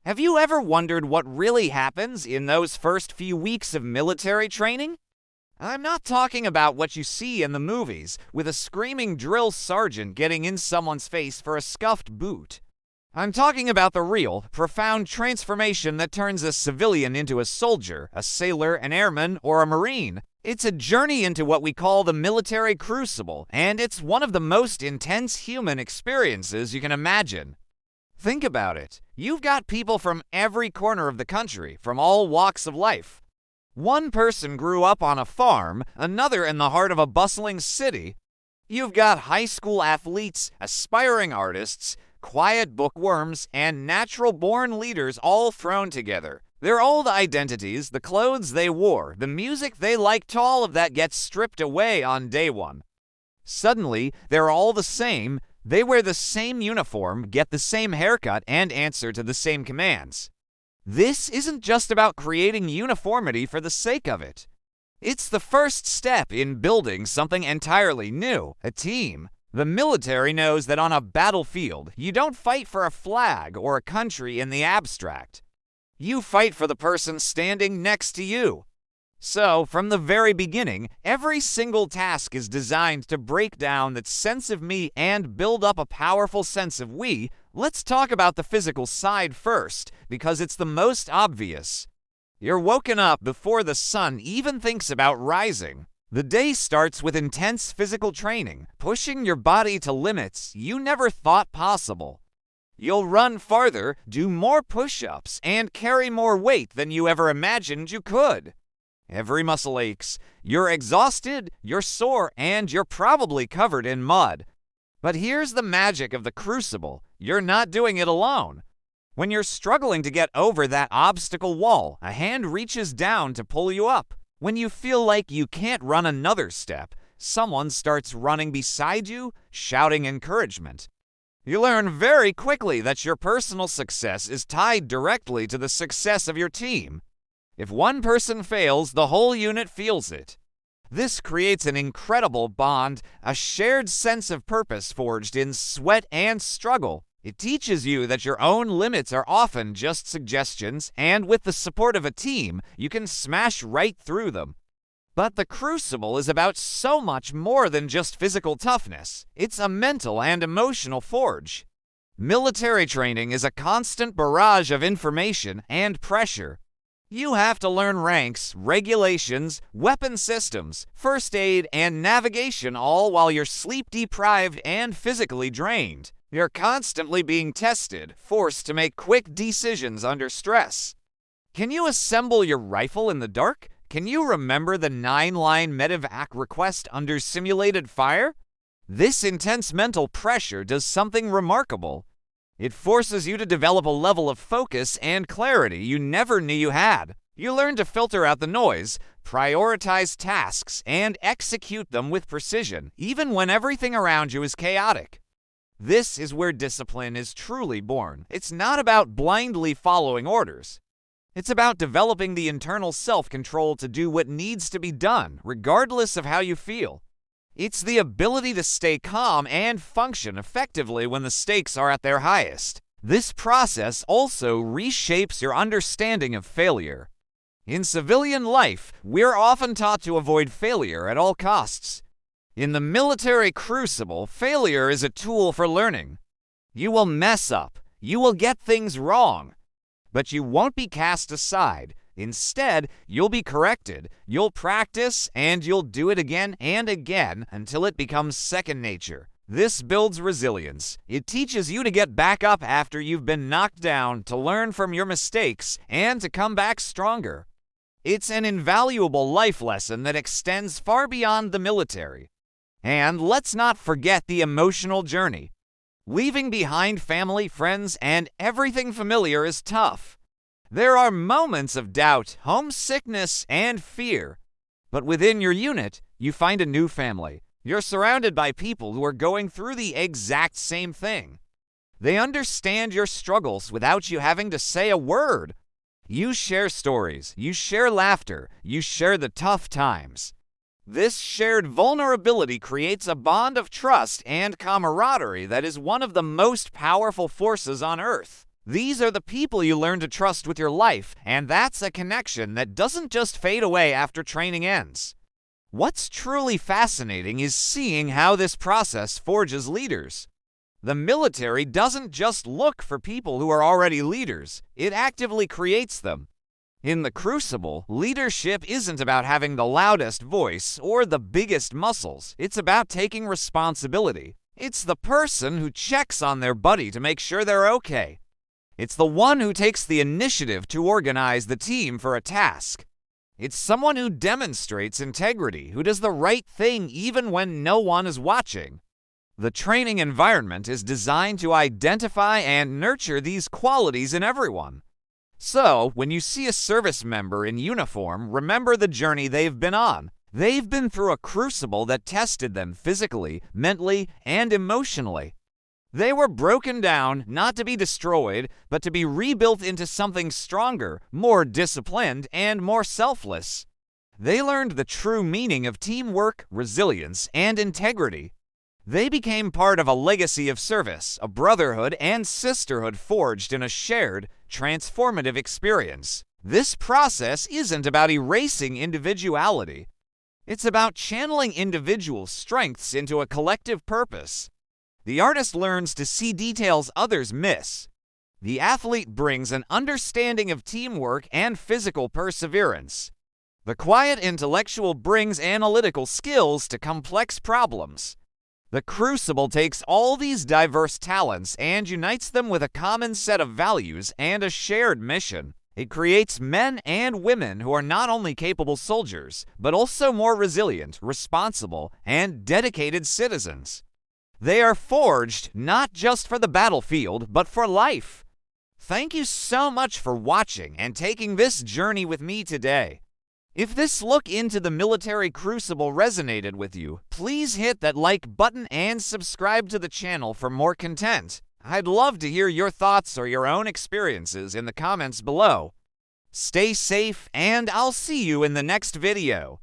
Have you ever wondered what really happens in those first few weeks of military training? I'm not talking about what you see in the movies, with a screaming drill sergeant getting in someone's face for a scuffed boot. I'm talking about the real, profound transformation that turns a civilian into a soldier, a sailor, an airman, or a Marine. It's a journey into what we call the military crucible, and it's one of the most intense human experiences you can imagine. Think about it. You've got people from every corner of the country, from all walks of life. One person grew up on a farm, another in the heart of a bustling city. You've got high school athletes, aspiring artists, quiet bookworms, and natural-born leaders all thrown together. Their old identities, the clothes they wore, the music they liked, all of that gets stripped away on day one. Suddenly, they're all the same. They wear the same uniform, get the same haircut, and answer to the same commands. This isn't just about creating uniformity for the sake of it. It's the first step in building something entirely new, a team. The military knows that on a battlefield, you don't fight for a flag or a country in the abstract. You fight for the person standing next to you. So, from the very beginning, every single task is designed to break down that sense of me and build up a powerful sense of we. Let's talk about the physical side first, because it's the most obvious. You're woken up before the sun even thinks about rising. The day starts with intense physical training, pushing your body to limits you never thought possible. You'll run farther, do more push-ups, and carry more weight than you ever imagined you could. Every muscle aches, you're exhausted, you're sore, and you're probably covered in mud. But here's the magic of the crucible. You're not doing it alone. When you're struggling to get over that obstacle wall, a hand reaches down to pull you up. When you feel like you can't run another step, someone starts running beside you, shouting encouragement. You learn very quickly that your personal success is tied directly to the success of your team. If one person fails, the whole unit feels it. This creates an incredible bond, a shared sense of purpose forged in sweat and struggle. It teaches you that your own limits are often just suggestions, and with the support of a team, you can smash right through them. But the crucible is about so much more than just physical toughness. It's a mental and emotional forge. Military training is a constant barrage of information and pressure. You have to learn ranks, regulations, weapon systems, first aid, and navigation, all while you're sleep-deprived and physically drained. You're constantly being tested, forced to make quick decisions under stress. Can you assemble your rifle in the dark? Can you remember the 9-line medevac request under simulated fire? This intense mental pressure does something remarkable. It forces you to develop a level of focus and clarity you never knew you had. You learn to filter out the noise, prioritize tasks, and execute them with precision, even when everything around you is chaotic. This is where discipline is truly born. It's not about blindly following orders. It's about developing the internal self-control to do what needs to be done, regardless of how you feel. It's the ability to stay calm and function effectively when the stakes are at their highest. This process also reshapes your understanding of failure. In civilian life, we're often taught to avoid failure at all costs. In the military crucible, failure is a tool for learning. You will mess up. You will get things wrong. But you won't be cast aside. Instead, you'll be corrected, you'll practice, and you'll do it again and again until it becomes second nature. This builds resilience. It teaches you to get back up after you've been knocked down, to learn from your mistakes, and to come back stronger. It's an invaluable life lesson that extends far beyond the military. And let's not forget the emotional journey. Leaving behind family, friends, and everything familiar is tough. There are moments of doubt, homesickness, and fear. But within your unit, you find a new family. You're surrounded by people who are going through the exact same thing. They understand your struggles without you having to say a word. You share stories, you share laughter, you share the tough times. This shared vulnerability creates a bond of trust and camaraderie that is one of the most powerful forces on Earth. These are the people you learn to trust with your life, and that's a connection that doesn't just fade away after training ends. What's truly fascinating is seeing how this process forges leaders. The military doesn't just look for people who are already leaders, it actively creates them. In the Crucible, leadership isn't about having the loudest voice or the biggest muscles. It's about taking responsibility. It's the person who checks on their buddy to make sure they're okay. It's the one who takes the initiative to organize the team for a task. It's someone who demonstrates integrity, who does the right thing even when no one is watching. The training environment is designed to identify and nurture these qualities in everyone. So, when you see a service member in uniform, remember the journey they've been on. They've been through a crucible that tested them physically, mentally, and emotionally. They were broken down, not to be destroyed, but to be rebuilt into something stronger, more disciplined, and more selfless. They learned the true meaning of teamwork, resilience, and integrity. They became part of a legacy of service, a brotherhood and sisterhood forged in a shared, transformative experience. This process isn't about erasing individuality. It's about channeling individual strengths into a collective purpose. The artist learns to see details others miss. The athlete brings an understanding of teamwork and physical perseverance. The quiet intellectual brings analytical skills to complex problems. The Crucible takes all these diverse talents and unites them with a common set of values and a shared mission. It creates men and women who are not only capable soldiers, but also more resilient, responsible, and dedicated citizens. They are forged not just for the battlefield, but for life. Thank you so much for watching and taking this journey with me today. If this look into the military crucible resonated with you, please hit that like button and subscribe to the channel for more content. I'd love to hear your thoughts or your own experiences in the comments below. Stay safe, and I'll see you in the next video.